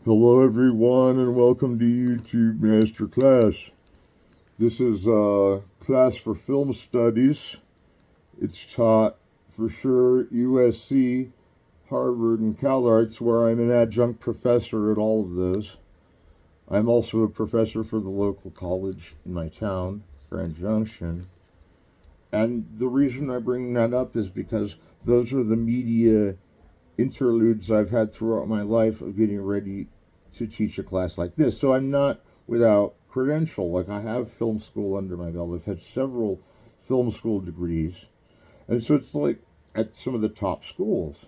Hello, everyone, and welcome to YouTube Masterclass. This is a class for film studies. It's taught for sure USC, Harvard, and Calarts, where I'm an adjunct professor at all of those. I'm also a professor for the local college in my town, Grand Junction. And the reason I bring that up is because those are the media interludes I've had throughout my life of getting ready to teach a class like this. So I'm not without credential. Like, I have film school under my belt. I've had several film school degrees. And so it's like at some of the top schools.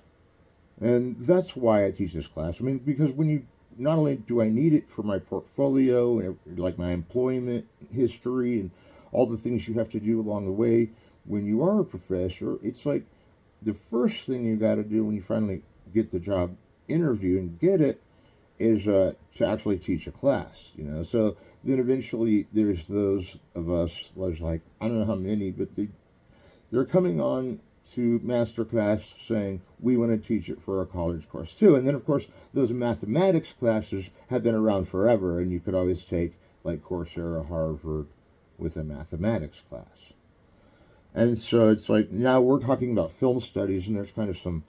And that's why I teach this class. I mean, because when you not only do I need it for my portfolio and like my employment history and all the things you have to do along the way when you are a professor, it's like the first thing you got to do when you finally get the job interview and get it is to actually teach a class, you know. So then eventually there's those of us, there's like, I don't know how many, but they're coming on to Masterclass saying, we want to teach it for a college course too. And then, of course, those mathematics classes have been around forever, and you could always take like Coursera, Harvard with a mathematics class. And so it's like, now we're talking about film studies, and there's kind of some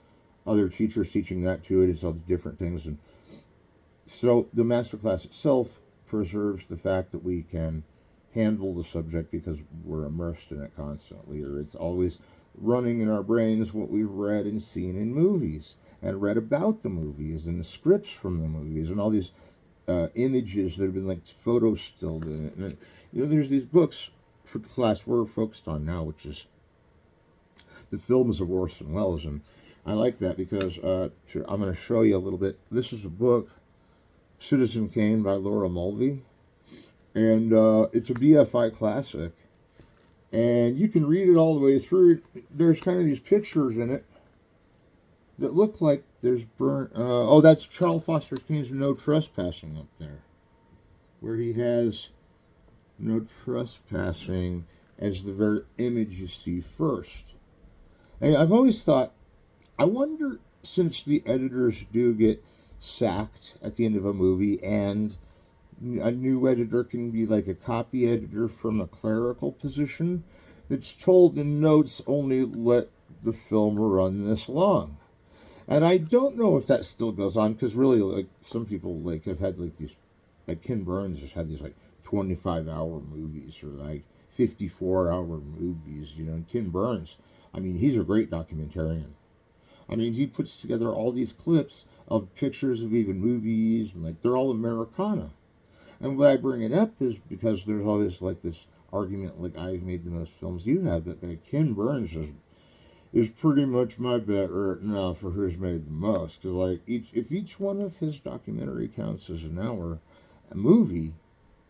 other teachers teaching that too. It's all different things. And so the masterclass itself preserves the fact that we can handle the subject because we're immersed in it constantly, or it's always running in our brains what we've read and seen in movies and read about the movies and the scripts from the movies and all these images that have been like photo stilled in it. And you know, there's these books for the class we're focused on now, which is the films of Orson Welles, and I like that because I'm going to show you a little bit. This is a book, Citizen Kane by Laura Mulvey, and it's a BFI classic, and you can read it all the way through. There's kind of these pictures in it that look like there's burnt. That's Charles Foster Kane's No Trespassing up there, where he has no trespassing as the very image you see first. And I've always thought, I wonder, since the editors do get sacked at the end of a movie, and a new editor can be like a copy editor from a clerical position, it's told in notes, only let the film run this long. And I don't know if that still goes on, because really, like, some people like have had like these, like Ken Burns has had these like 25-hour movies or like 54-hour movies, you know. And Ken Burns, I mean, he's a great documentarian. I mean, he puts together all these clips of pictures of even movies, and like they're all Americana. And why I bring it up is because there's always like this argument, like, I've made the most films you have, but like Ken Burns is pretty much my bet right now for who's made the most. Because like if each one of his documentary counts as an hour a movie,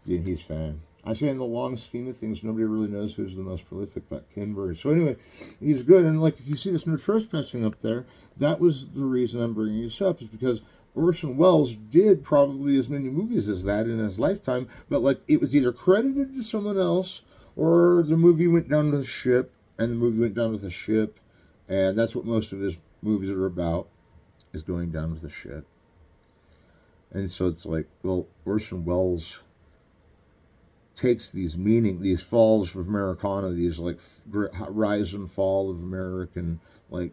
then he's fan. I say in the long scheme of things, nobody really knows who's the most prolific but Ken Burns. So anyway, he's good. And like, if you see this No Trespassing up there, that was the reason I'm bringing this up, is because Orson Welles did probably as many movies as that in his lifetime, but like, it was either credited to someone else, or the movie went down with a ship, and the movie went down with a ship, and that's what most of his movies are about, is going down with a ship. And so it's like, well, Orson Welles takes these falls of Americana, these like rise and fall of American like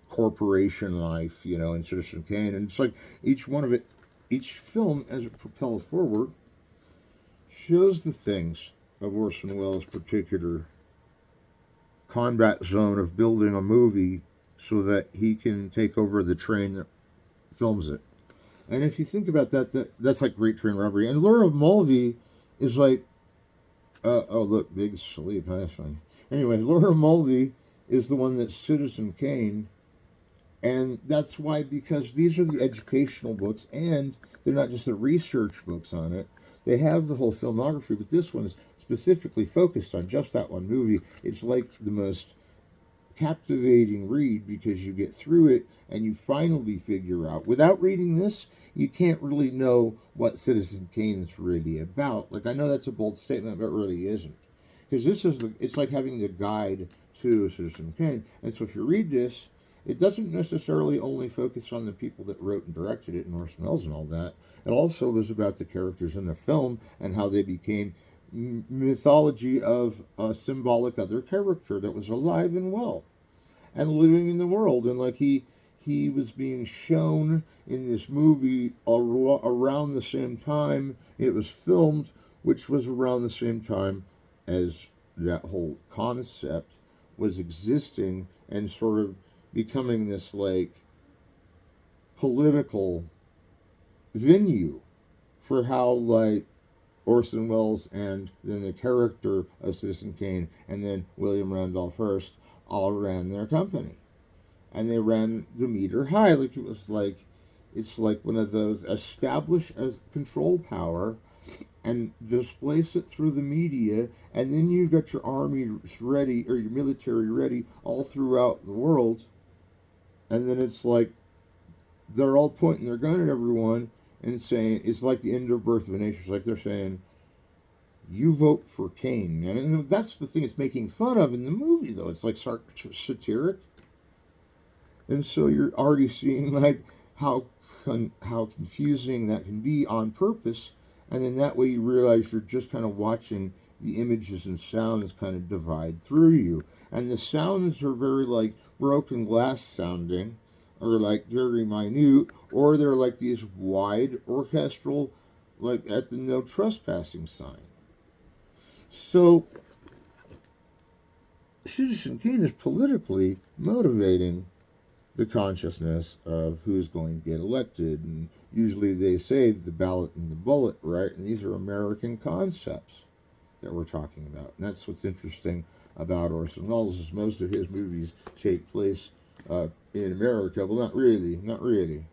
corporation life, you know, in Citizen Kane, and it's like each film as it propels forward shows the things of Orson Welles' particular combat zone of building a movie so that he can take over the train that films it. And if you think about that's like Great Train Robbery. And Laura Mulvey is like, oh look, big sleep. That's funny. Anyway, Laura Mulvey is the one that's Citizen Kane, and that's why, because these are the educational books, and they're not just the research books on it. They have the whole filmography, but this one's specifically focused on just that one movie. It's like the most captivating read because you get through it and you finally figure out. Without reading this, you can't really know what Citizen Kane is really about. Like, I know that's a bold statement, but it really isn't. Because it's like having the guide to Citizen Kane. And so if you read this it doesn't necessarily only focus on the people that wrote and directed it, and Orson Welles and all that. It also was about the characters in the film and how they became mythology of a symbolic other character that was alive and well and living in the world. And like he was being shown in this movie around the same time it was filmed, which was around the same time as that whole concept was existing and sort of becoming this like political venue for how like Orson Welles and then the character of Citizen Kane and then William Randolph Hearst all ran their company. And they ran the meter high. Like it was like, it's like one of those establish as control power and displace it through the media, and then you've got your army ready or your military ready all throughout the world, and then it's like they're all pointing their gun at everyone and saying it's like the end of Birth of a Nation. It's like they're saying, "You vote for Kane," and that's the thing it's making fun of in the movie, though. It's like satiric, and so you're already seeing like how confusing that can be on purpose. And then that way you realize you're just kind of watching the images and sounds kind of divide through you. And the sounds are very like broken glass sounding, or like very minute, or they're like these wide orchestral, like at the no trespassing sign. So Citizen Kane is politically motivating the consciousness of who's going to get elected. And usually they say the ballot and the bullet, right? And these are American concepts that we're talking about. And that's what's interesting about Orson Welles is most of his movies take place in America. Well, not really.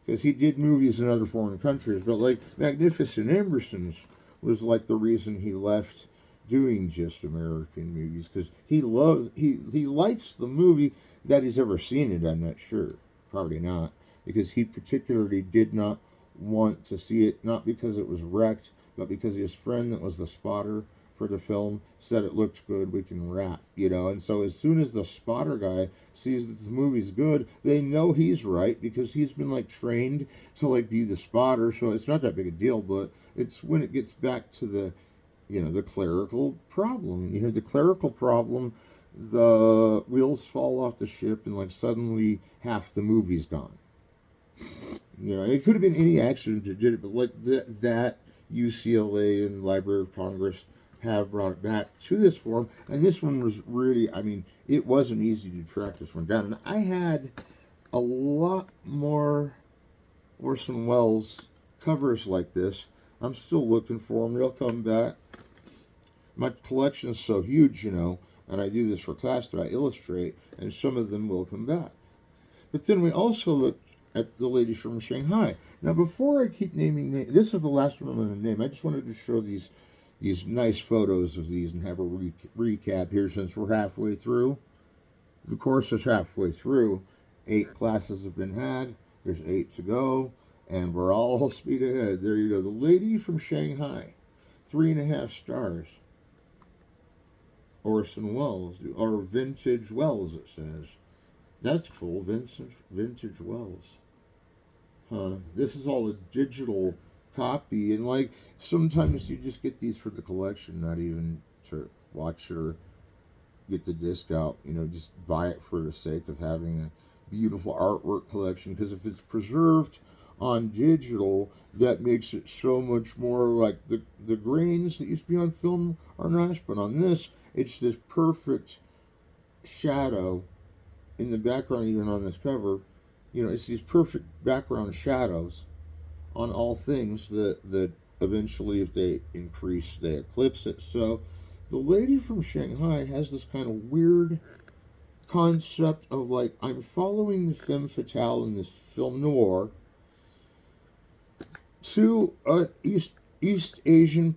Because he did movies in other foreign countries. But like Magnificent Ambersons was like the reason he left doing just American movies. Because he likes the movie that he's ever seen it, I'm not sure. Probably not. Because he particularly did not want to see it, not because it was wrecked, but because his friend that was the spotter for the film said it looked good, we can wrap, And so as soon as the spotter guy sees that the movie's good, they know he's right because he's been like trained to like be the spotter, so it's not that big a deal, but it's when it gets back to the, the clerical problem. The clerical problem, the wheels fall off the ship and like suddenly half the movie's gone. It could have been any accident that did it, but like that UCLA and Library of Congress have brought it back to this form. And this one was really, it wasn't easy to track this one down. And I had a lot more Orson Welles covers like this. I'm still looking for them. They'll come back. My collection is so huge, and I do this for class that I illustrate, and some of them will come back. But then we also looked at the lady from Shanghai. Now, before I keep naming names, this is the last one I'm going to name. I just wanted to show these nice photos of these and have a recap here since we're halfway through. The course is halfway through. 8 classes have been had. There's 8 to go, and we're all speed ahead. There you go. The lady from Shanghai, 3.5 stars. Orson Welles, or Vintage Welles, it says. That's cool, Vintage Welles. This is all a digital copy, and like sometimes you just get these for the collection, not even to watch or get the disc out. Just buy it for the sake of having a beautiful artwork collection. Because if it's preserved on digital, that makes it so much more like the grains that used to be on film are nice, but on this, it's this perfect shadow in the background, even on this cover. It's these perfect background shadows on all things that eventually, if they increase, they eclipse it. So the lady from Shanghai has this kind of weird concept of like, I'm following the femme fatale in this film noir to East Asian,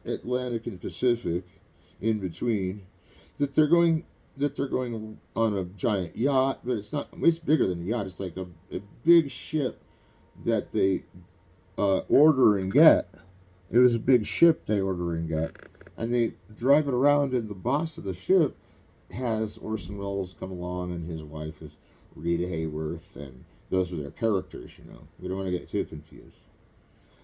Atlantic and Pacific, in between, that they're going on a giant yacht, but it's bigger than a yacht. It's like a big ship that they order and get. It was a big ship they order and get, and they drive it around, and the boss of the ship has Orson Welles come along, and his wife is Rita Hayworth, and those are their characters, you know. We don't want to get too confused.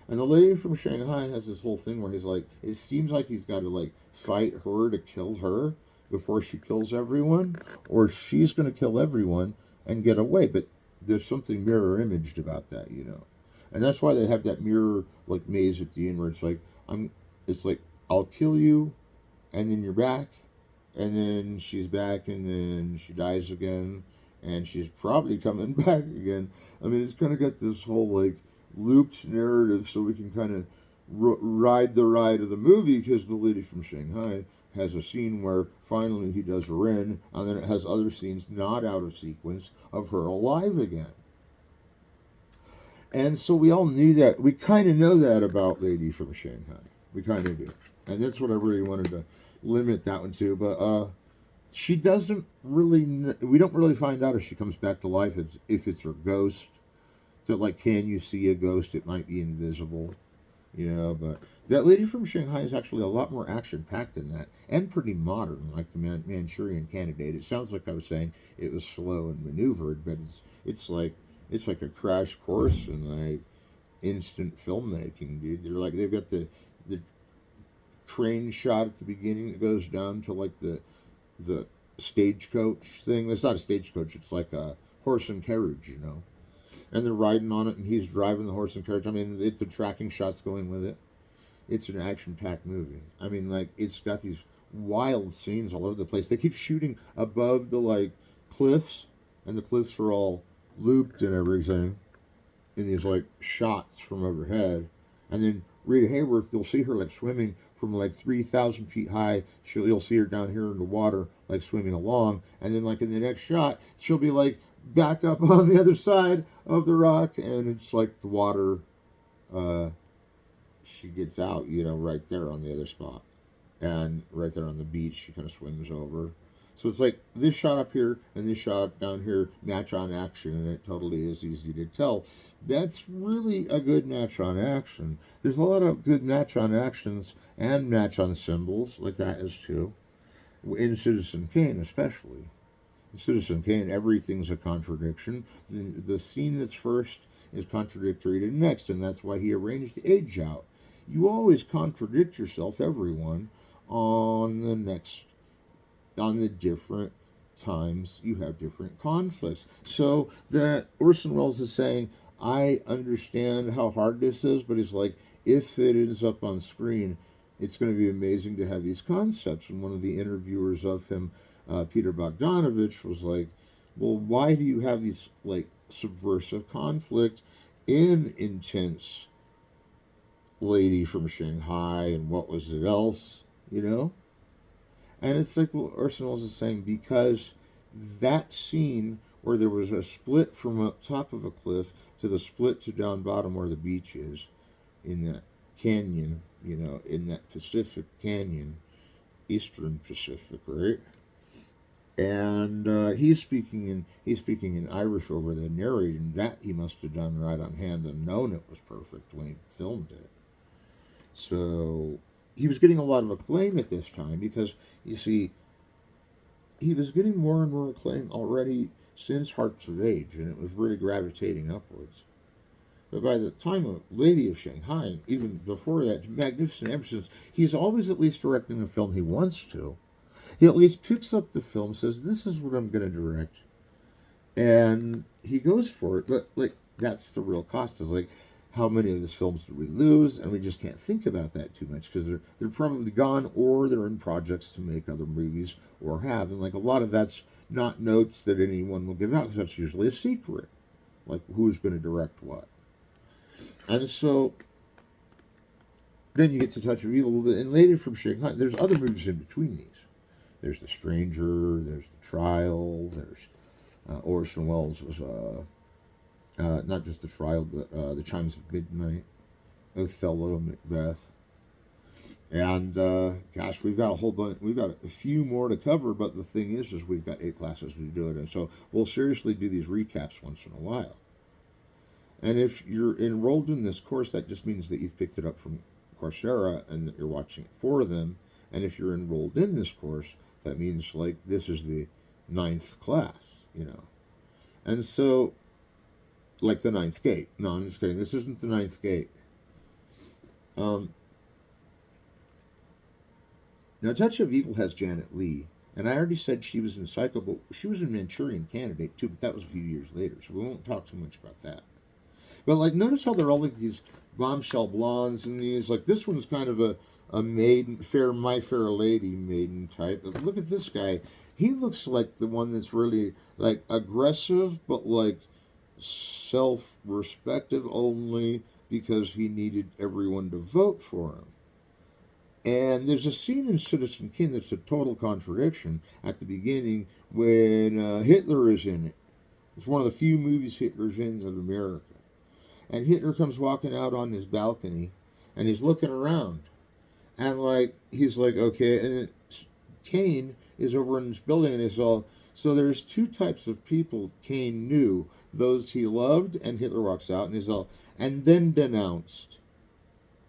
And the lady from Shanghai has this whole thing where he's like, it seems like he's got to like fight her to kill her before she kills everyone, or she's going to kill everyone and get away. But there's something mirror imaged about that, you know. And that's why they have that mirror like maze at the end where it's like, it's like, I'll kill you, and then you're back, and then she's back, and then she dies again, and she's probably coming back again. I mean, it's kind of got this whole like looped narrative, so we can kind of ride the ride of the movie, because the lady from Shanghai has a scene where finally he does her in, and then it has other scenes not out of sequence of her alive again. And so we all knew that. We kind of know that about Lady from Shanghai. We kind of do. And that's what I really wanted to limit that one to. But she doesn't really, we don't really find out if she comes back to life, if it's her ghost. That, like, can you see a ghost? It might be invisible. You know, but that Lady from Shanghai is actually a lot more action-packed than that. And pretty modern, like the Manchurian Candidate. It sounds like I was saying it was slow and maneuvered, but it's like a crash course in like instant filmmaking, dude. They've got the train shot at the beginning that goes down to like the stagecoach thing. It's not a stagecoach, it's like a horse and carriage, you know. And they're riding on it, and he's driving the horse and carriage. I mean, the tracking shots going with it. It's an action-packed movie. I mean, like, it's got these wild scenes all over the place. They keep shooting above the like cliffs, and the cliffs are all looped and everything in these like shots from overhead. And then Rita Hayworth, you'll see her like swimming from like 3,000 feet high. You'll see her down here in the water like swimming along, and then like in the next shot she'll be like back up on the other side of the rock, and it's like the water she gets out, you know, right there on the other spot, and right there on the beach she kind of swims over. So it's like this shot up here and this shot down here match on action, and it totally is easy to tell. That's really a good match on action. There's a lot of good match on actions and match on symbols, like that is too. In Citizen Kane, especially. In Citizen Kane, everything's a contradiction. The scene that's first is contradictory to the next, and that's why he arranged the age out. You always contradict yourself, everyone, on the different times you have different conflicts. So that Orson Welles is saying, I understand how hard this is, but it's like, if it ends up on screen, it's going to be amazing to have these concepts. And one of the interviewers of him, Peter Bogdanovich, was like, well, why do you have these like subversive conflict in intense Lady from Shanghai and what was it else, you know? And it's like, well, Orson Welles is saying, because that scene where there was a split from up top of a cliff to the split to down bottom where the beach is, in that canyon, you know, in that Pacific Canyon, Eastern Pacific, right? And he's speaking in Irish over the narrating. That he must have done right on hand and known it was perfect when he filmed it. So he was getting a lot of acclaim at this time because, you see, he was getting more and more acclaim already since Hearts of Age, and it was really gravitating upwards. But by the time of Lady of Shanghai, even before that, Magnificent Ambersons, he's always at least directing a film he wants to. He at least picks up the film, says, this is what I'm going to direct. And he goes for it. But, like, that's the real cost, is like, how many of his films did we lose? And we just can't think about that too much because they're probably gone, or they're in projects to make other movies or have. And like a lot of that's not notes that anyone will give out because that's usually a secret. Like who's going to direct what. And so then you get to Touch of Evil a little bit. And later from Shanghai, there's other movies in between these. There's The Stranger, there's The Trial, there's Orson Welles was not just The Trial, but The Chimes of Midnight, Othello, Macbeth. And, gosh, we've got a whole bunch, we've got a few more to cover, but the thing is we've got 8 classes to do it. And so we'll seriously do these recaps once in a while. And if you're enrolled in this course, that just means that you've picked it up from Coursera and that you're watching it for them. And if you're enrolled in this course, That means, like, this is the ninth class, you know. And so, like the ninth gate. No, I'm just kidding. This isn't the ninth gate. Um, Now, Touch of Evil has Janet Leigh. And I already said she was in Psycho, but she was in Manchurian Candidate, too, but that was a few years later, so we won't talk too much about that. But, like, notice how they're all like these bombshell blondes and these, like, this one's kind of a maiden, My Fair Lady maiden type. But look at this guy. He looks like the one that's really, like, aggressive, but, like, self-respective only because he needed everyone to vote for him. And there's a scene in Citizen Kane that's a total contradiction at the beginning when Hitler is in it. It's one of the few movies Hitler's in of America. And Hitler comes walking out on his balcony, and he's looking around. And, like, he's like, okay, and Kane is over in this building, and he's all... So there's two types of people Kane knew. Those he loved, and Hitler walks out, and he's all... And then denounced.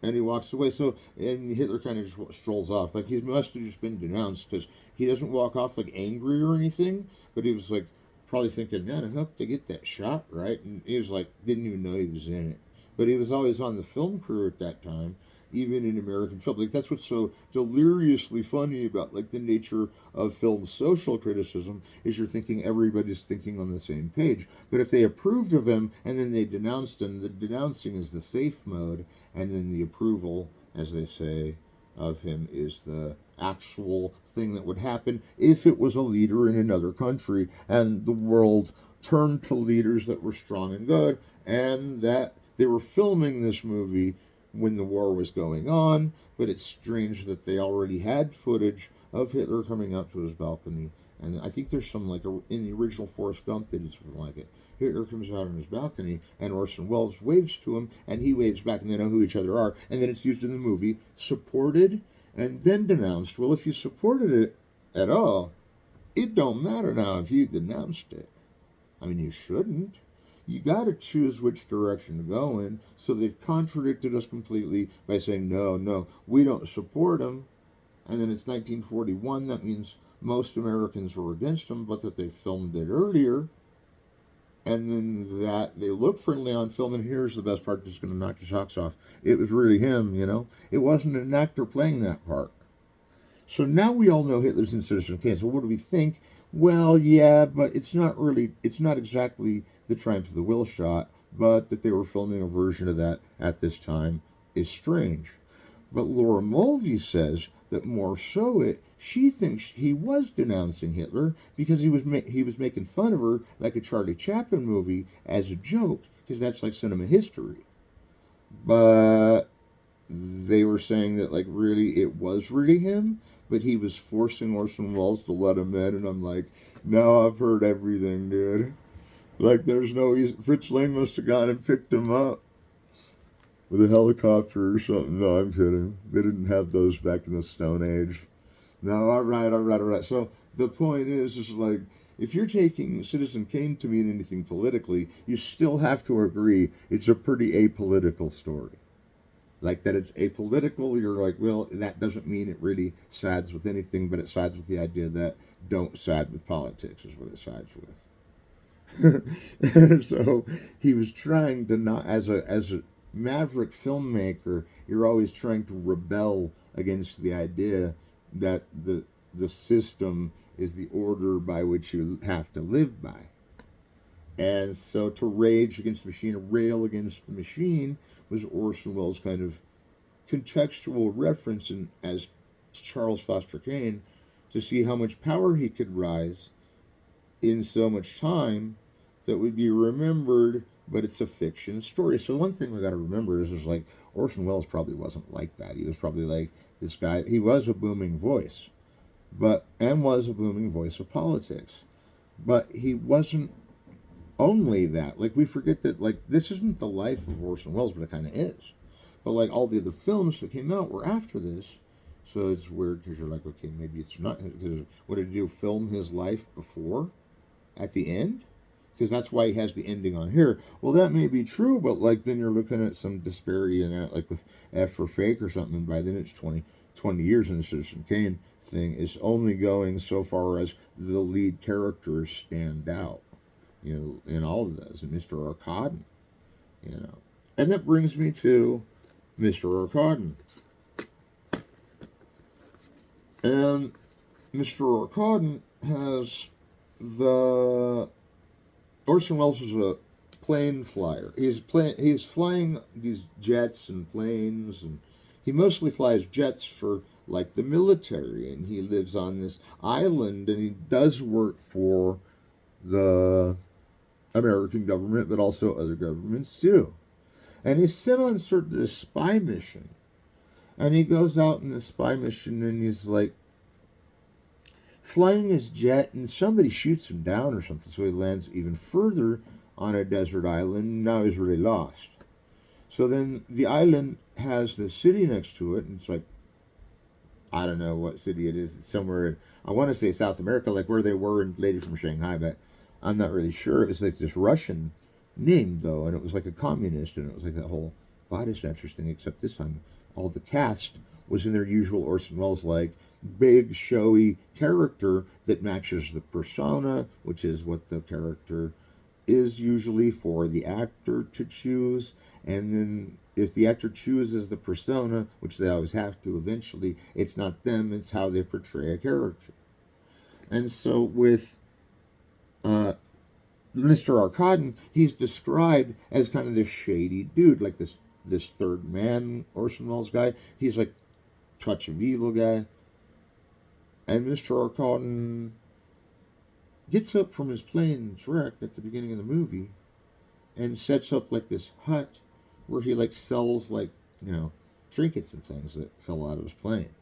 And he walks away. So, and Hitler kind of just strolls off. Like, he must have just been denounced, because he doesn't walk off, like, angry or anything. But he was, like, probably thinking, man, I hope they get that shot right. And he was, like, didn't even know he was in it. But he was always on the film crew at that time, even in American film. Like, that's what's so deliriously funny about, like, the nature of film social criticism, is you're thinking everybody's thinking on the same page. But if they approved of him and then they denounced him, the denouncing is the safe mode, and then the approval, as they say, of him is the actual thing that would happen if it was a leader in another country and the world turned to leaders that were strong and good, and that they were filming this movie when the war was going on. But it's strange that they already had footage of Hitler coming up to his balcony. And I think there's some, like, in the original Forrest Gump, they did something like it. Hitler comes out on his balcony, and Orson Welles waves to him, and he waves back, and they know who each other are. And then it's used in the movie, supported, and then denounced. Well, if you supported it at all, it don't matter now if you denounced it. I mean, you shouldn't. You got to choose which direction to go in. So they've contradicted us completely by saying, no, we don't support him. And then it's 1941. That means most Americans were against him, but that they filmed it earlier. And then that they look friendly on film. And here's the best part that's going to knock your socks off. It was really him, you know. It wasn't an actor playing that part. So now we all know Hitler's in Citizen Kane. So what do we think? Well, yeah, but it's not exactly the Triumph of the Will shot, but that they were filming a version of that at this time is strange. But Laura Mulvey says that more so she thinks he was denouncing Hitler because he was making fun of her like a Charlie Chaplin movie as a joke, because that's like cinema history. But they were saying that, like, really, it was really him, but he was forcing Orson Welles to let him in, and I'm like, no, I've heard everything, dude. Like, there's no... Fritz Lang must have gone and picked him up with a helicopter or something. No, I'm kidding. They didn't have those back in the Stone Age. No, all right. So the point is like, if you're taking Citizen Kane to mean anything politically, you still have to agree it's a pretty apolitical story. Like, that it's apolitical, you're like, well, that doesn't mean it really sides with anything, but it sides with the idea that don't side with politics is what it sides with. So he was trying to not, as a maverick filmmaker, you're always trying to rebel against the idea that the system is the order by which you have to live by. And so to rage against the machine, or rail against the machine, was Orson Welles' kind of contextual reference as Charles Foster Kane, to see how much power he could rise in so much time that would be remembered, but it's a fiction story. So one thing we got to remember is like, Orson Welles probably wasn't like that. He was probably like this guy. He was a booming voice, and was a booming voice of politics, but he wasn't only that. Like, we forget that, like, this isn't the life of Orson Welles, but it kind of is. But, like, all the other films that came out were after this, so it's weird, because you're like, okay, maybe it's not, because what did he do, film his life before, at the end? Because that's why he has the ending on here. Well, that may be true, but, like, then you're looking at some disparity in that, like with F for Fake or something, and by then it's 20 years in Citizen Kane, thing is only going so far as the lead characters stand out, in all of those, and Mr. Arkadin, you know. And that brings me to Mr. Arkadin. And Mr. Arkadin has Orson Welles is a plane flyer. He's flying these jets and planes, and he mostly flies jets for like the military, and he lives on this island, and he does work for the American government, but also other governments too. And he's sent on sort of this spy mission, and he goes out in the spy mission, and he's like flying his jet, and somebody shoots him down or something, so he lands even further on a desert island, and now he's really lost. So then the island has the city next to it, and it's like, I don't know what city it is. It's somewhere in, I want to say South America, like where they were in Lady from Shanghai, but I'm not really sure. It was like this Russian name, though, and it was like a communist, and it was like that whole body snatchers thing, except this time all the cast was in their usual Orson Welles, like, big, showy character that matches the persona, which is what the character is usually for the actor to choose. And then if the actor chooses the persona, which they always have to eventually, it's not them, it's how they portray a character. And so with Mr. Arkadin, he's described as kind of this shady dude, like this third man Orson Welles guy. He's like touch of evil guy. And Mr. Arkadin gets up from his plane that's wrecked at the beginning of the movie and sets up like this hut where he like sells like, trinkets and things that fell out of his plane.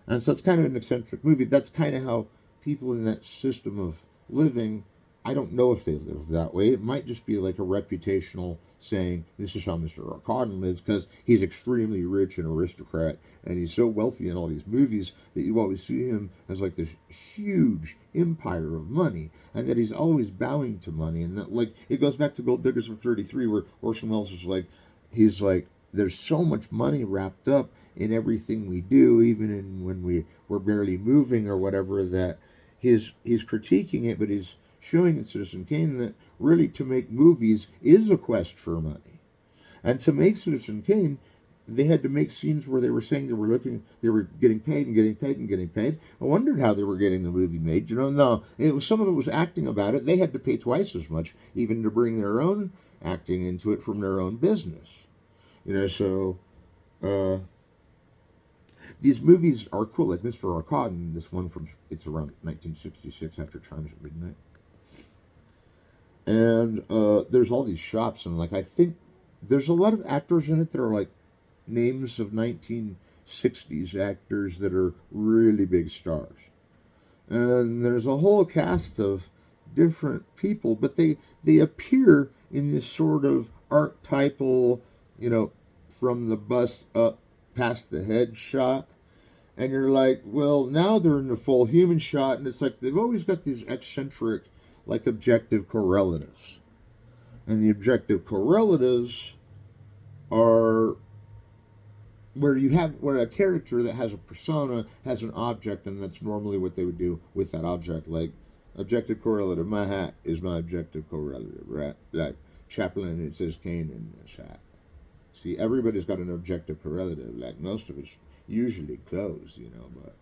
And so it's kind of an eccentric movie. That's kind of how people in that system of living, I don't know if they live that way. It might just be like a reputational saying, this is how Mr. Arkadin lives, because he's extremely rich and aristocrat, and he's so wealthy in all these movies that you always see him as like this huge empire of money, and that he's always bowing to money. And that, like, it goes back to Gold Diggers for 33, where Orson Welles is like, he's like, there's so much money wrapped up in everything we do, even in when we're barely moving or whatever, that he's critiquing it, but he's showing in Citizen Kane that really to make movies is a quest for money. And to make Citizen Kane, they had to make scenes where they were saying they were getting paid and getting paid and getting paid. I wondered how they were getting the movie made. No, some of it was acting about it. They had to pay twice as much, even to bring their own acting into it from their own business. So these movies are cool, like Mr. Arkadin, this one it's around 1966, After Chimes at Midnight. And there's all these shops, and like I think there's a lot of actors in it that are like names of 1960s actors that are really big stars. And there's a whole cast of different people, but they appear in this sort of archetypal, from the bust up past the head shot. And you're like, well, now they're in the full human shot, and it's like they've always got these eccentric, like, objective correlatives. And the objective correlatives are where a character that has a persona has an object, and that's normally what they would do with that object. Like, objective correlative, my hat is my objective correlative, right? Like, Chaplin, it says Kane in this hat. See, everybody's got an objective correlative, like most of it's usually clothes, but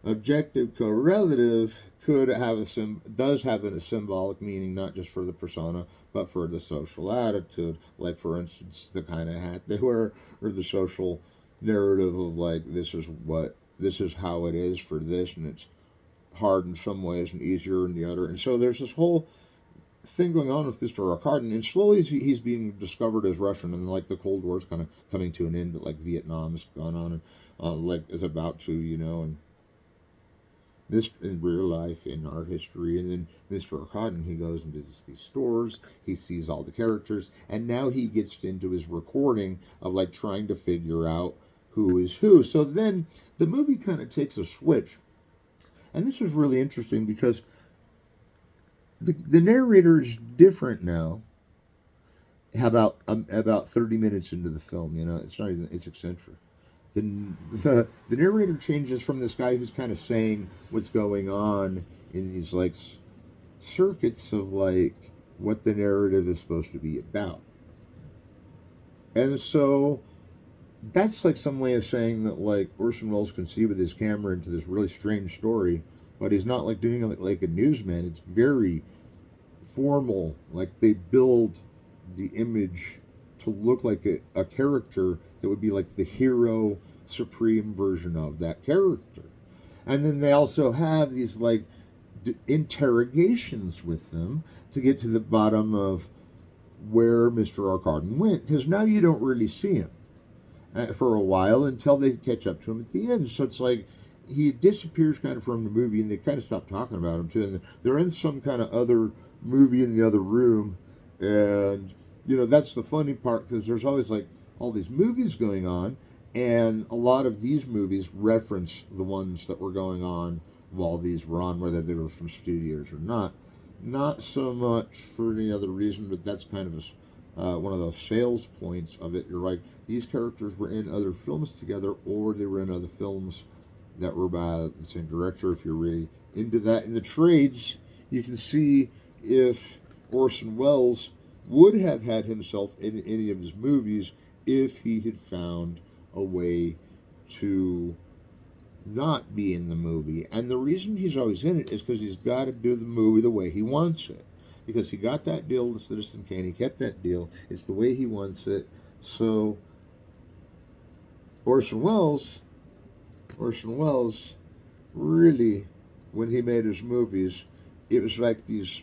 objective correlative does have a symbolic meaning, not just for the persona, but for the social attitude. Like, for instance, the kind of hat they wear, or the social narrative of like, this is how it is for this, and it's hard in some ways and easier in the other. And so there's this whole thing going on with Mr. Arkadin, and slowly he's being discovered as Russian, and like the Cold War's kind of coming to an end, but like Vietnam's gone on, and like is about to, and this in real life, in our history. And then Mr. Arkadin, he goes into these stores, he sees all the characters, and now he gets into his recording of like trying to figure out who is who. So then the movie kind of takes a switch, and this was really interesting because the narrator is different now. About 30 minutes into the film, it's not even, it's eccentric. the narrator changes from this guy who's kind of saying what's going on in these like circuits of like what the narrative is supposed to be about. And so that's like some way of saying that like Orson Welles can see with his camera into this really strange story, but he's not like doing it like a newsman. It's very formal. Like they build the image to look like a character that would be like the hero supreme version of that character. And then they also have these like interrogations with them to get to the bottom of where Mr. Arkadin went, because now you don't really see him for a while until they catch up to him at the end. So it's like he disappears kind of from the movie, and they kind of stop talking about him too. And they're in some kind of other movie in the other room, and you know that's the funny part, because there's always like all these movies going on, and a lot of these movies reference the ones that were going on while these were on, whether they were from studios or not. Not so much for any other reason, but that's kind of one of the sales points of it. You're like, these characters were in other films together, or they were in other films that were by the same director, if you're really into that. In the trades, you can see if Orson Welles would have had himself in any of his movies if he had found a way to not be in the movie. And the reason he's always in it is because he's got to do the movie the way he wants it. Because he got that deal with Citizen Kane, he kept that deal. It's the way he wants it. So Orson Welles, really, when he made his movies, it was like these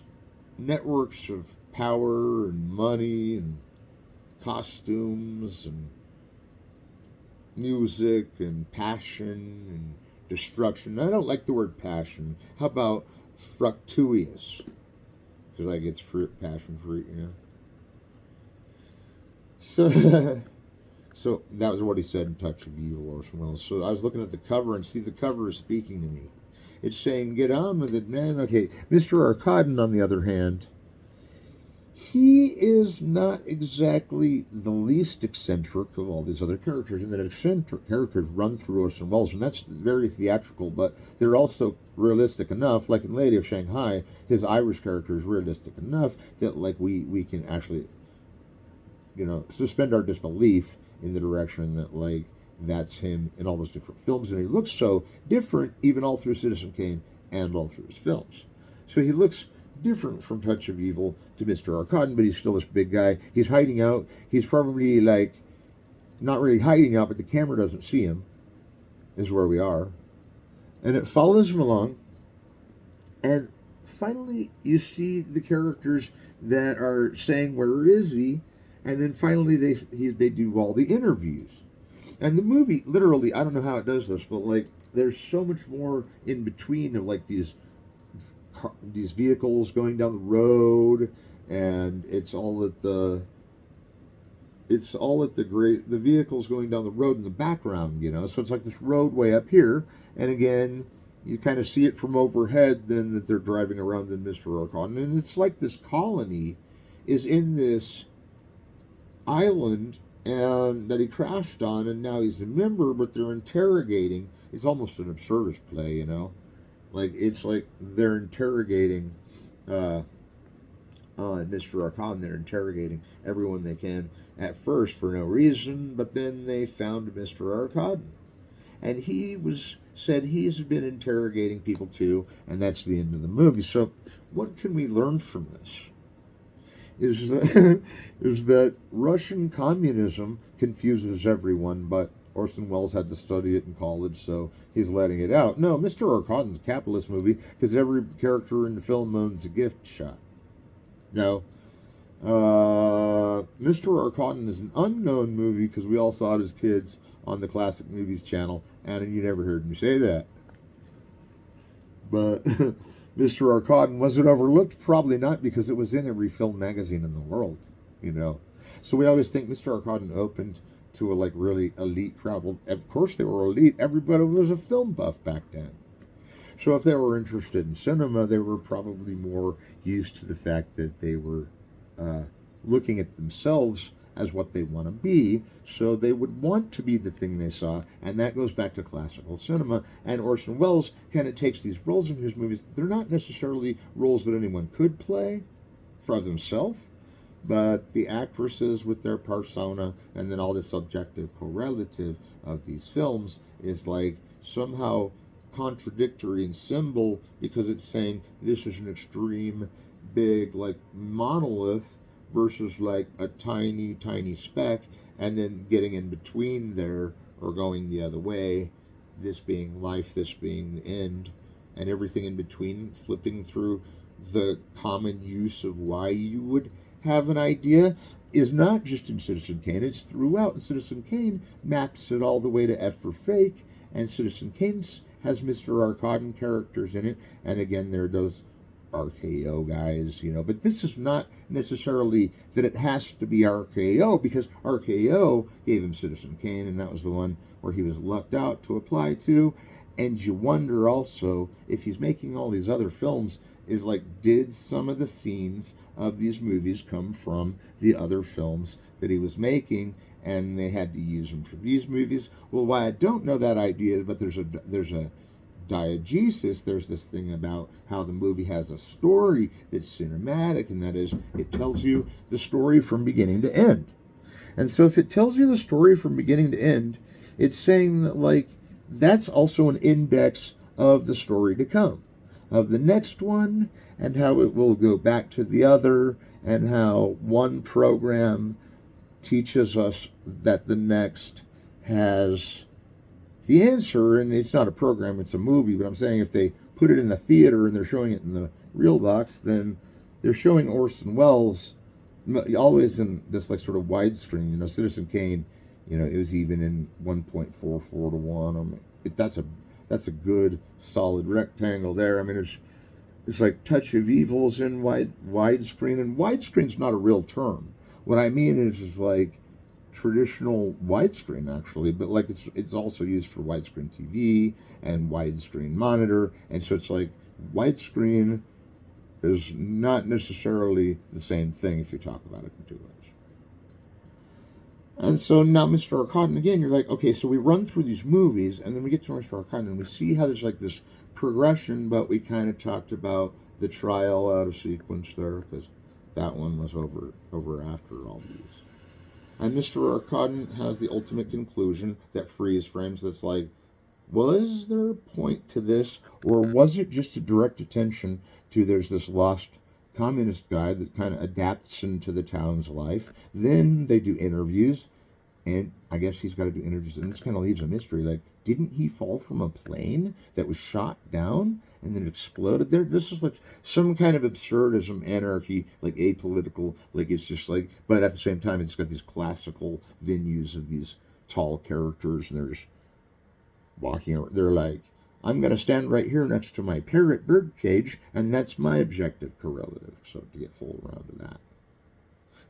networks of power and money and costumes and music and passion and destruction. I don't like the word passion. How about fructuous? Because like it's fruit, passion fruit, you know. So that was what he said in Touch of Evil, Orson Welles. So I was looking at the cover, and see, the cover is speaking to me. It's saying, get on with it, man. Okay, Mr. Arkadin, on the other hand, he is not exactly the least eccentric of all these other characters, and that eccentric characters run through Orson Welles, and that's very theatrical, but they're also realistic enough. Like in Lady of Shanghai, his Irish character is realistic enough that like we can actually, you know, suspend our disbelief in the direction that like that's him in all those different films, and he looks so different even all through Citizen Kane and all through his films. So he looks different from Touch of Evil to Mr. Arkadin, but he's still this big guy. He's hiding out. He's probably like not really hiding out, but the camera doesn't see him, is where we are. And it follows him along, and finally you see the characters that are saying, where is he? And then finally they do all the interviews. And the movie, literally, I don't know how it does this, but like there's so much more in between of like these vehicles going down the road, and it's all at the vehicles going down the road in the background, you know. So it's like this roadway up here, and again you kind of see it from overhead then that they're driving around in Mr. Arkadin, and it's like this colony is in this island and that he crashed on, and now he's a member, but they're interrogating. It's almost an absurdist play, you know. Like, it's like they're interrogating Mr. Arkadin. They're interrogating everyone they can at first for no reason, but then they found Mr. Arkadin. And said he's been interrogating people too, and that's the end of the movie. So what can we learn from this? Is that Russian communism confuses everyone, but Orson Welles had to study it in college, so he's letting it out. No, Mr. Arkadin's a capitalist movie because every character in the film owns a gift shop. No. Mr. Arkadin is an unknown movie because we all saw it as kids on the Classic Movies channel, and you never heard me say that. But Mr. Arkadin, was it overlooked? Probably not, because it was in every film magazine in the world, you know. So we always think Mr. Arkadin opened to a like really elite crowd. Well, of course they were elite. Everybody was a film buff back then. So if they were interested in cinema, they were probably more used to the fact that they were looking at themselves as what they want to be, so they would want to be the thing they saw, and that goes back to classical cinema. And Orson Welles kind of takes these roles in his movies. They're not necessarily roles that anyone could play for themselves, but the actresses with their persona, and then all the subjective correlative of these films is like somehow contradictory in symbol, because it's saying this is an extreme big like monolith versus like a tiny speck, and then getting in between there or going the other way, this being life, this being the end, and everything in between, flipping through the common use of why you would have an idea, is not just in Citizen Kane, it's throughout. And Citizen Kane maps it all the way to F for Fake, and Citizen Kane has Mr. Arkadin characters in it, and again, there are those RKO guys, but this is not necessarily that it has to be RKO, because RKO gave him Citizen Kane, and that was the one where he was lucked out to apply to. And you wonder also if he's making all these other films, is like, did some of the scenes of these movies come from the other films that he was making, and they had to use them for these movies? Well, why I don't know that idea, but there's a diegesis. There's this thing about how the movie has a story that's cinematic, and that is, it tells you the story from beginning to end. And so if it tells you the story from beginning to end, it's saying that, like, that's also an index of the story to come, of the next one, and how it will go back to the other, and how one program teaches us that the next has the answer. And it's not a program, it's a movie, but I'm saying if they put it in the theater and they're showing it in the real box, then they're showing Orson Welles always in this like sort of widescreen. Citizen Kane, it was even in 1.44 to 1. That's a good solid rectangle there. I mean, it's like Touch of Evil's in widescreen, and widescreen's not a real term. What I mean is like traditional widescreen, actually, but like it's also used for widescreen TV and widescreen monitor, and so it's like widescreen is not necessarily the same thing if you talk about it in two ways. And so now Mr. Arkadin, again, you're like, okay, so we run through these movies, and then we get to Mr. Arkadin, and we see how there's like this progression, but we kind of talked about the trial out of sequence there, because that one was over after all these. And Mr. Arkadin has the ultimate conclusion that freeze frames, that's like, was there a point to this, or was it just a direct attention to there's this lost communist guy that kind of adapts into the town's life? Then they do interviews, and I guess he's got to do interviews, and this kind of leaves a mystery. Like, didn't he fall from a plane that was shot down and then exploded there? This is like some kind of absurdism, anarchy, like apolitical, like it's just like, but at the same time, it's got these classical venues of these tall characters, and they're just walking around. They're like, I'm going to stand right here next to my parrot bird cage, and that's my objective correlative. So to get full around to that.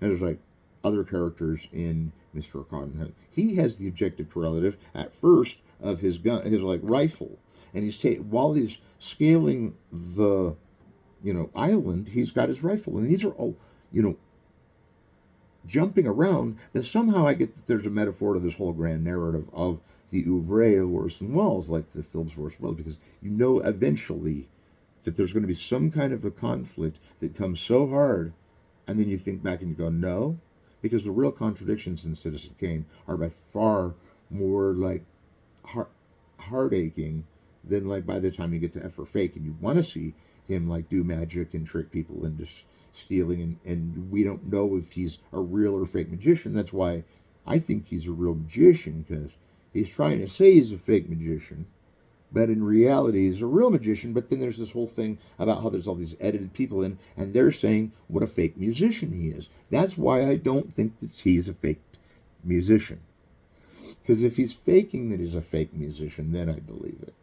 And there's like other characters in Mr. Arkadin. He has the objective correlative at first of his gun, his like rifle, and he's while he's scaling the, island, he's got his rifle, and these are all, jumping around. And somehow I get that there's a metaphor to this whole grand narrative of the oeuvre of Orson Welles, like the films of Orson Welles, because eventually that there's going to be some kind of a conflict that comes so hard, and then you think back and you go, no, because the real contradictions in Citizen Kane are by far more like heart-aching than like by the time you get to F for Fake, and you want to see him like do magic and trick people into stealing, and we don't know if he's a real or fake magician. That's why I think he's a real magician, because he's trying to say he's a fake magician, but in reality he's a real magician. But then there's this whole thing about how there's all these edited people in, and they're saying what a fake musician he is. That's why I don't think that he's a fake musician, because if he's faking that he's a fake musician, then I believe it,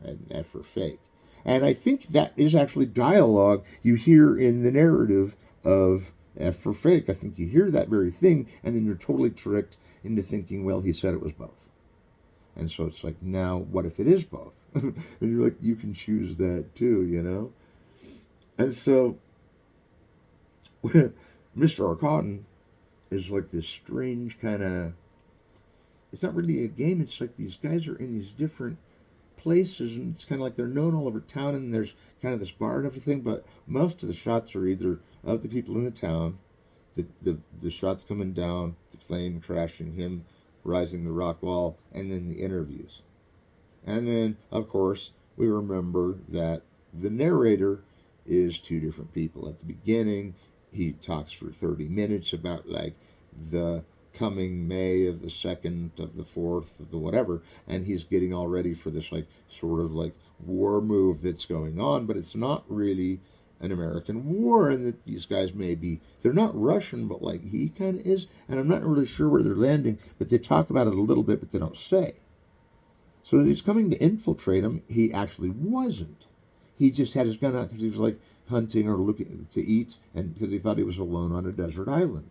and F for Fake. And I think that is actually dialogue you hear in the narrative of F for Fake. I think you hear that very thing, and then you're totally tricked into thinking, well, he said it was both. And so it's like, now, what if it is both? And you're like, you can choose that too, And so Mr. Arkadin is like this strange kind of, it's not really a game. It's like these guys are in these different places, and it's kind of like they're known all over town, and there's kind of this bar and everything, but most of the shots are either of the people in the town, the shots coming down, the plane crashing, him rising the rock wall, and then the interviews. And then, of course, we remember that the narrator is two different people. At the beginning, he talks for 30 minutes about like the coming May of the 2nd of the 4th of the whatever, and he's getting all ready for this like sort of like war move that's going on, but it's not really an American war, and that these guys may be, they're not Russian, but like he kind of is, and I'm not really sure where they're landing, but they talk about it a little bit, but they don't say. So he's coming to infiltrate him. He actually wasn't. He just had his gun out because he was like hunting or looking to eat, and because he thought he was alone on a desert island.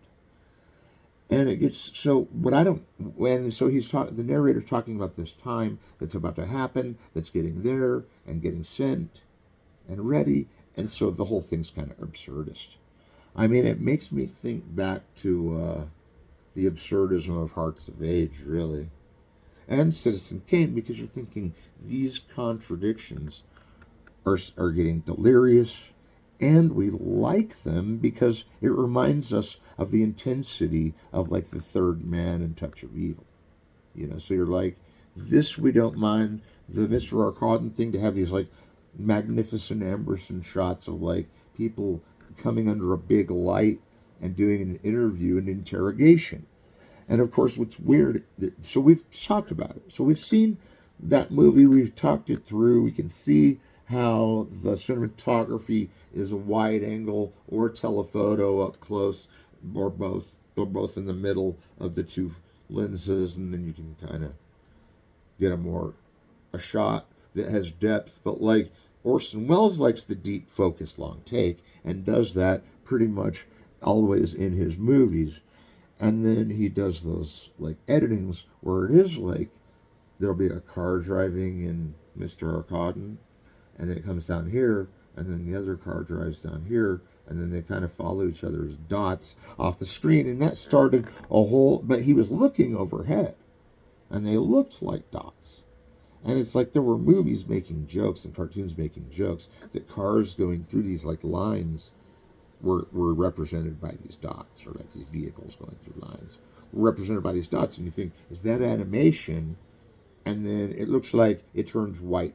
And it gets so what I don't, and so the narrator's talking about this time that's about to happen, that's getting there and getting sent and ready, and so the whole thing's kind of absurdist. I mean, it makes me think back to the absurdism of Hearts of Age, really. And Citizen Kane, because you're thinking these contradictions are getting delirious, and we like them because it reminds us of the intensity of like the Third Man and Touch of Evil. You know, so you're like, this we don't mind. The Mr. Arcadon thing, to have these like magnificent Amberson shots of like people coming under a big light and doing an interview and interrogation. And of course, what's weird, so we've talked about it. So we've seen that movie, we've talked it through. We can see how the cinematography is a wide angle or telephoto up close, or both in the middle of the two lenses, and then you can kind of get a shot that has depth. But like Orson Welles likes the deep focus long take, and does that pretty much always in his movies. And then he does those like editings where it is like there'll be a car driving in Mr. Arcadon, and it comes down here, and then the other car drives down here, and then they kind of follow each other's dots off the screen. And that started a whole, but he was looking overhead, and they looked like dots. And it's like there were movies making jokes and cartoons making jokes that cars going through these like lines were represented by these dots, or like these vehicles going through lines were represented by these dots. And you think, is that animation? And then it looks like it turns white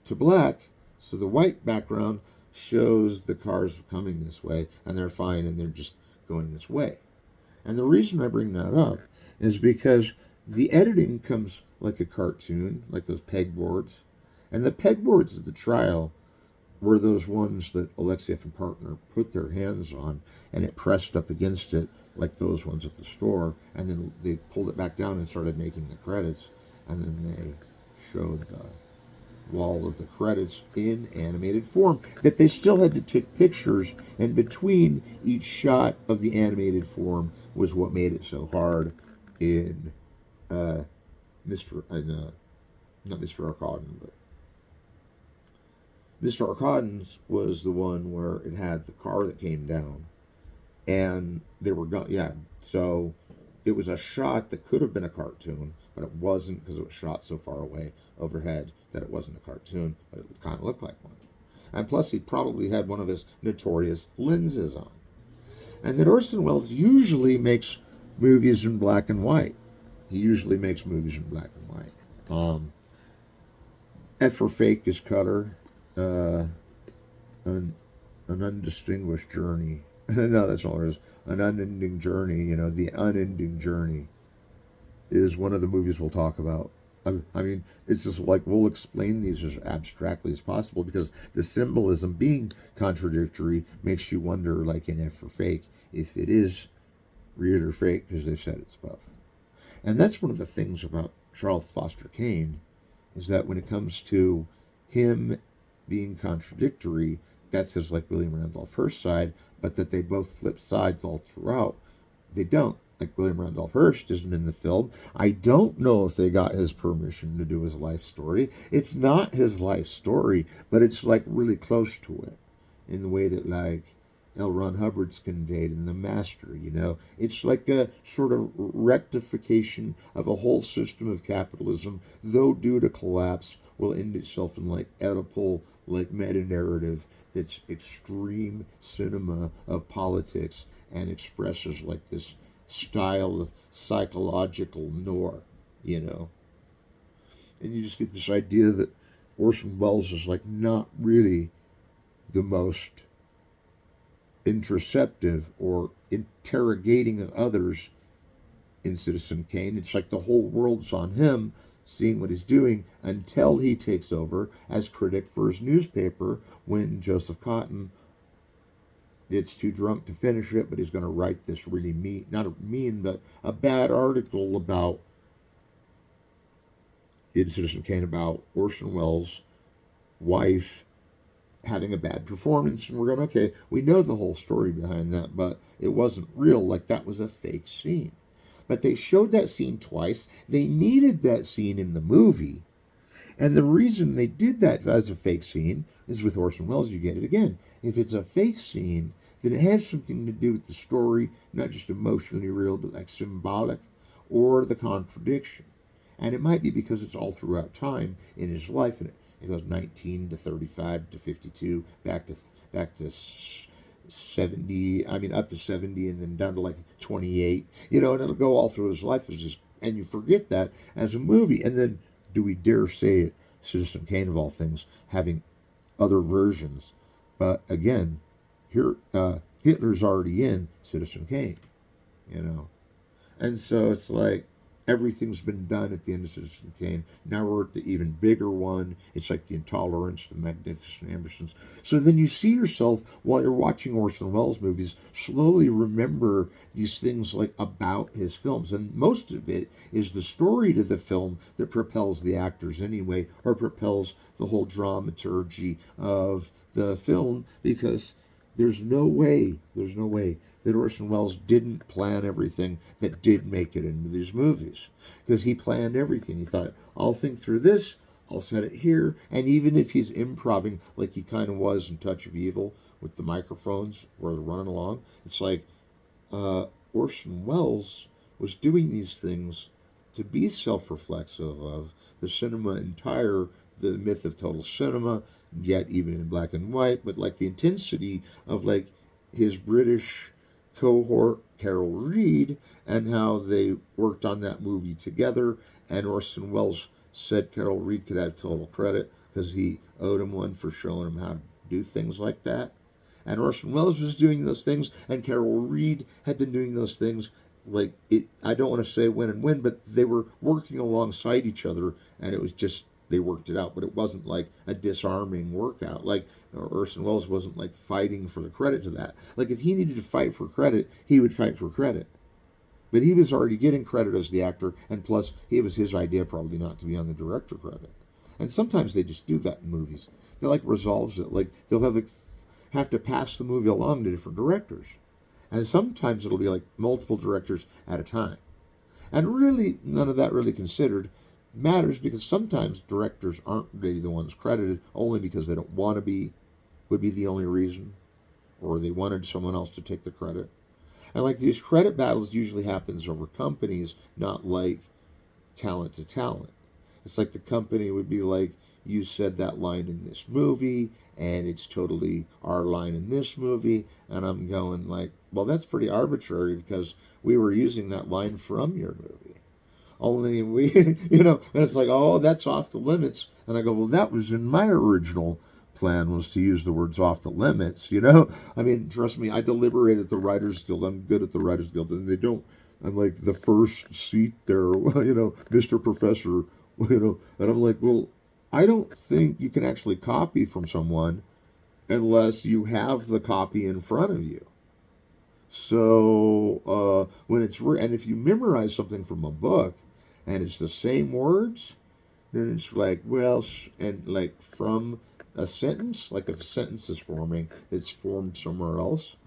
to black. So the white background shows the cars coming this way, and they're fine, and they're just going this way. And the reason I bring that up is because the editing comes like a cartoon, like those pegboards. And the pegboards of the trial were those ones that Alexieff and partner put their hands on, and it pressed up against it like those ones at the store, and then they pulled it back down and started making the credits, and then they showed the wall of the credits in animated form, that they still had to take pictures, and between each shot of the animated form was what made it so hard in not Mr. Arcadon, but Mr. Arcadon's was the one where it had the car that came down, and they were so it was a shot that could have been a cartoon, but it wasn't, because it was shot so far away overhead that it wasn't a cartoon, but it kind of looked like one. And plus, he probably had one of his notorious lenses on. And that Orson Welles usually makes movies in black and white. He usually makes movies in black and white. F for Fake is Cutter. An undistinguished journey. No, that's all it is. An unending journey. You know, the unending journey is one of the movies we'll talk about. I mean, it's just like we'll explain these as abstractly as possible, because the symbolism being contradictory makes you wonder, like in F for Fake, if it is real or fake, because they've said it's both. And that's one of the things about Charles Foster Kane, is that when it comes to him being contradictory, that's his like William Randolph Hearst side, but that they both flip sides all throughout. They don't. Like William Randolph Hearst isn't in the film. I don't know if they got his permission to do his life story. It's not his life story, but it's like really close to it, in the way that like L. Ron Hubbard's conveyed in The Master, It's like a sort of rectification of a whole system of capitalism, though due to collapse, will end itself in like Oedipal, like meta-narrative that's extreme cinema of politics and expresses like this style of psychological noir, you know. And you just get this idea that Orson Welles is like not really the most interceptive or interrogating of others in Citizen Kane. It's like the whole world's on him, seeing what he's doing until he takes over as critic for his newspaper when Joseph Cotton gets too drunk to finish it, but he's going to write this really mean, not a mean, but a bad article about, in Citizen Kane, about Orson Welles' wife having a bad performance. And we're going, okay, we know the whole story behind that, but it wasn't real. Like, that was a fake scene. But they showed that scene twice. They needed that scene in the movie. And the reason they did that as a fake scene is with Orson Welles, you get it again. If it's a fake scene, then it has something to do with the story, not just emotionally real, but like symbolic, or the contradiction. And it might be because it's all throughout time in his life, and it goes 19 to 35 to 52, back to 70, up to 70, and then down to like 28, and it'll go all through his life and you forget that as a movie. And then, do we dare say it, Citizen Kane of all things, having other versions. But again, here, Hitler's already in Citizen Kane, And so it's like, everything's been done at the end of Citizen Kane. Now we're at the even bigger one. It's like the Intolerance, the Magnificent Ambitions. So then you see yourself, while you're watching Orson Welles movies, slowly remember these things like about his films. And most of it is the story to the film that propels the actors anyway, or propels the whole dramaturgy of the film, because there's no way that Orson Welles didn't plan everything that did make it into these movies. Because he planned everything. He thought, I'll think through this, I'll set it here. And even if he's improvising, like he kind of was in Touch of Evil, with the microphones where they're running along, it's like Orson Welles was doing these things to be self-reflexive of the cinema entire, the myth of total cinema, yet even in black and white, but like the intensity of like his British cohort, Carol Reed, and how they worked on that movie together. And Orson Welles said Carol Reed could have total credit because he owed him one for showing him how to do things like that. And Orson Welles was doing those things, and Carol Reed had been doing those things. Like, it, I don't want to say win and win, but they were working alongside each other, and it was just, they worked it out, but it wasn't like a disarming workout. Like, Orson Welles wasn't like fighting for the credit to that. Like, if he needed to fight for credit, he would fight for credit. But he was already getting credit as the actor, and plus, it was his idea probably not to be on the director credit. And sometimes they just do that in movies. They like resolves it. Like, they'll have to pass the movie along to different directors. And sometimes it'll be like multiple directors at a time. And really, none of that really considered matters, because sometimes directors aren't really the ones credited only because they don't want to be, would be the only reason, or they wanted someone else to take the credit. And like these credit battles usually happens over companies, not like talent to talent. It's like the company would be like, you said that line in this movie, and it's totally our line in this movie. And I'm going like, well, that's pretty arbitrary because we were using that line from your movie. Only we, and it's like, oh, that's off the limits. And I go, well, that was in my original plan, was to use the words off the limits, I mean, trust me, I deliberate at the Writers Guild. I'm good at the Writers Guild, and they don't, I'm like the first seat there, Mr. Professor, and I'm like, well, I don't think you can actually copy from someone unless you have the copy in front of you. So when it's and if you memorize something from a book and it's the same words, then it's like, well, and like from a sentence, like if a sentence is forming that's formed somewhere else,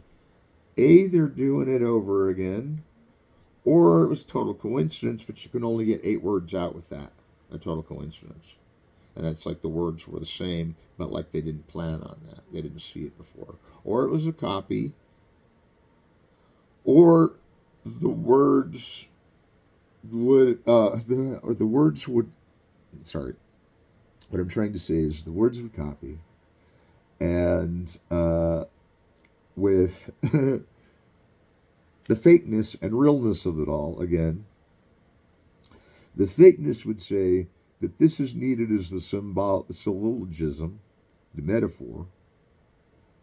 they're doing it over again, or it was total coincidence, but you can only get 8 words out with that, a total coincidence. and it's like the words were the same, but like they didn't plan on that. They didn't see it before. Or it was a copy, or the words the words would, sorry, what I'm trying to say is the words would copy, and with the fakeness and realness of it all, again, the fakeness would say that this is needed as the syllogism, the metaphor,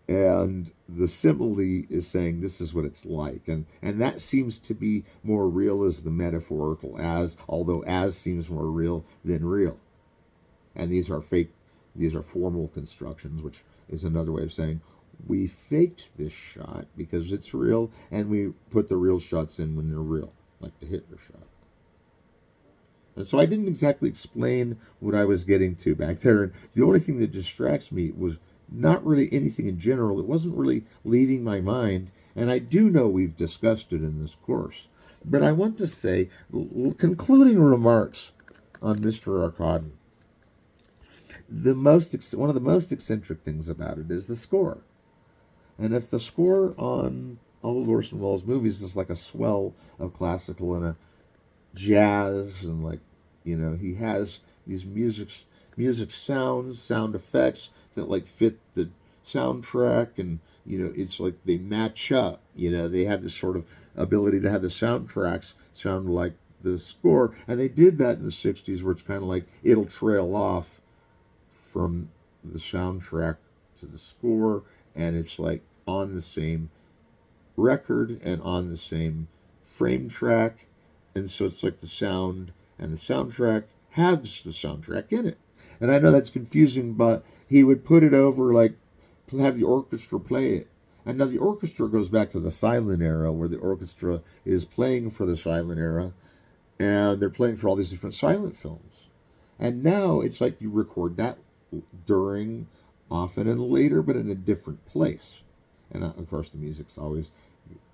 and the simile is saying this is what it's like, and that seems to be more real as the metaphorical, as although as seems more real than real, and these are formal constructions, which is another way of saying we faked this shot because it's real, and we put the real shots in when they're real, like the Hitler shot. And so I didn't exactly explain what I was getting to back there, and the only thing that distracts me was not really anything in general. It wasn't really leaving my mind, and I do know we've discussed it in this course. But I want to say, concluding remarks on Mr. Arkadin. One of the most eccentric things about it is the score. And if the score on all of Orson Welles' movies is like a swell of classical and a jazz, and like, he has these music sounds, sound effects that like fit the soundtrack, and it's like they match up. They have this sort of ability to have the soundtracks sound like the score, and they did that in the 60s, where it's kind of like it'll trail off from the soundtrack to the score, and it's like on the same record and on the same frame track, and so it's like the sound and the soundtrack has the soundtrack in it. And I know that's confusing, but he would put it over, like, have the orchestra play it. And now the orchestra goes back to the silent era, where the orchestra is playing for the silent era, and they're playing for all these different silent films. And now it's like you record that during, often, and later, but in a different place. And of course, the music's always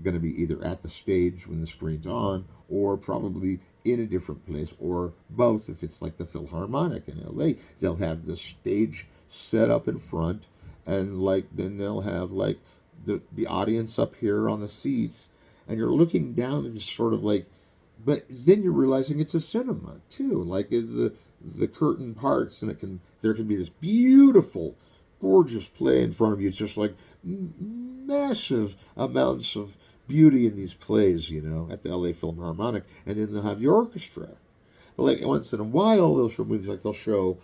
going to be either at the stage when the screen's on, or probably in a different place, or both. If it's like the Philharmonic in LA, they'll have the stage set up in front, and like then they'll have like the audience up here on the seats, and you're looking down at this sort of like, but then you're realizing it's a cinema too, like the curtain parts, and there can be this beautiful, gorgeous play in front of you. It's just like massive amounts of beauty in these plays, at the LA Philharmonic, and then they'll have the orchestra. But like once in a while, they'll show movies, like they'll show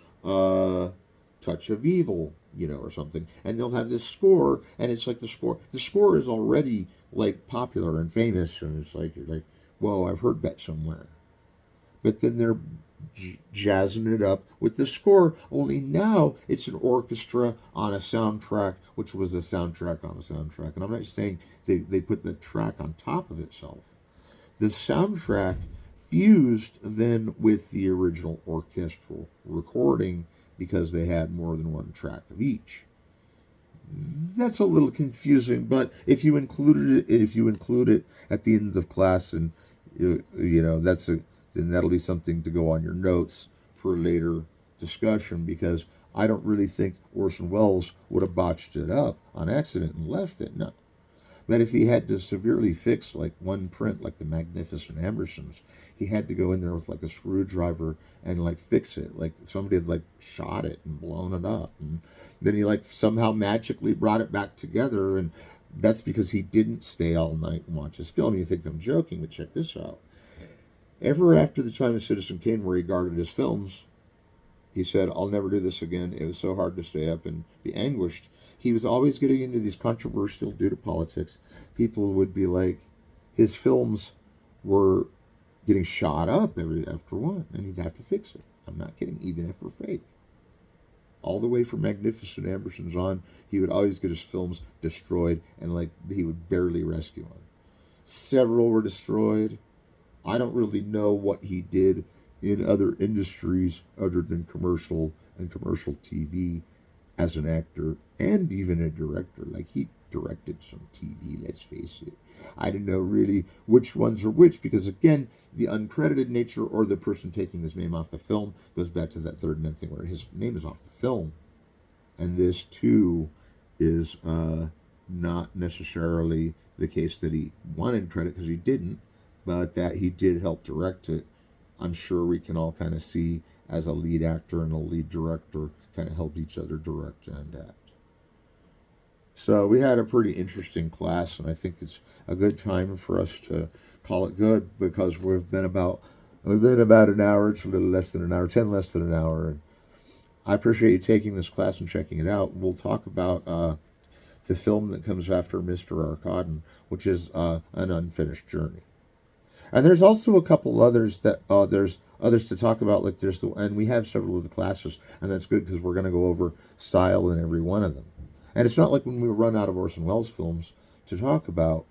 Touch of Evil, or something, and they'll have this score, and it's like the score is already like popular and famous, and it's like, you're like, whoa, I've heard that somewhere. But then they're jazzing it up with the score, only now it's an orchestra on a soundtrack, which was a soundtrack on a soundtrack. And I'm not saying they put the track on top of itself. The soundtrack fused then with the original orchestral recording, because they had more than one track of each. That's a little confusing, but if you include it at the end of class, and then that'll be something to go on your notes for later discussion, because I don't really think Orson Welles would have botched it up on accident and left it. No. But if he had to severely fix like one print, like the Magnificent Ambersons, he had to go in there with like a screwdriver and like fix it. Like somebody had like shot it and blown it up. And then he like somehow magically brought it back together. And that's because he didn't stay all night and watch his film. You think I'm joking, but check this out. Ever after the time of Citizen Kane, where he guarded his films, he said, I'll never do this again. It was so hard to stay up and be anguished. He was always getting into these controversial, due to politics. People would be like, his films were getting shot up after one, and he'd have to fix it. I'm not kidding, even if they're fake. All the way from Magnificent Ambersons on, he would always get his films destroyed, and like he would barely rescue them. Several were destroyed. I don't really know what he did in other industries other than commercial and commercial TV as an actor and even a director. Like he directed some TV, let's face it. I don't know really which ones are which, because again, the uncredited nature or the person taking his name off the film goes back to that third man thing where his name is off the film. And this too is not necessarily the case that he wanted credit, because he didn't, but that he did help direct it. I'm sure we can all kind of see as a lead actor and a lead director kind of help each other direct and act. So we had a pretty interesting class, and I think it's a good time for us to call it good, because we've been about an hour. It's a little less than an hour, 10 less than an hour, and I appreciate you taking this class and checking it out. We'll talk about the film that comes after Mr. Arkadin, which is An Unfinished Journey. And there's also a couple others that there's others to talk about. Like and we have several of the classes, and that's good because we're going to go over style in every one of them. And it's not like when we run out of Orson Welles films to talk about,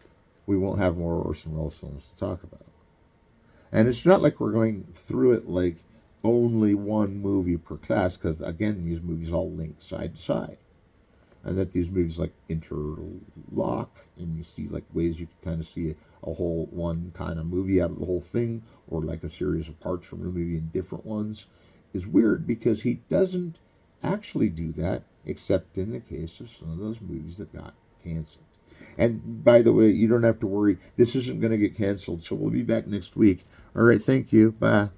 we won't have more Orson Welles films to talk about. And it's not like we're going through it like only one movie per class, because again, these movies all link side to side, and that these movies like interlock, and you see like ways you can kind of see a whole one kind of movie out of the whole thing, or like a series of parts from a movie in different ones, is weird, because he doesn't actually do that, except in the case of some of those movies that got canceled. And by the way, you don't have to worry, this isn't going to get canceled, so we'll be back next week. All right, thank you. Bye.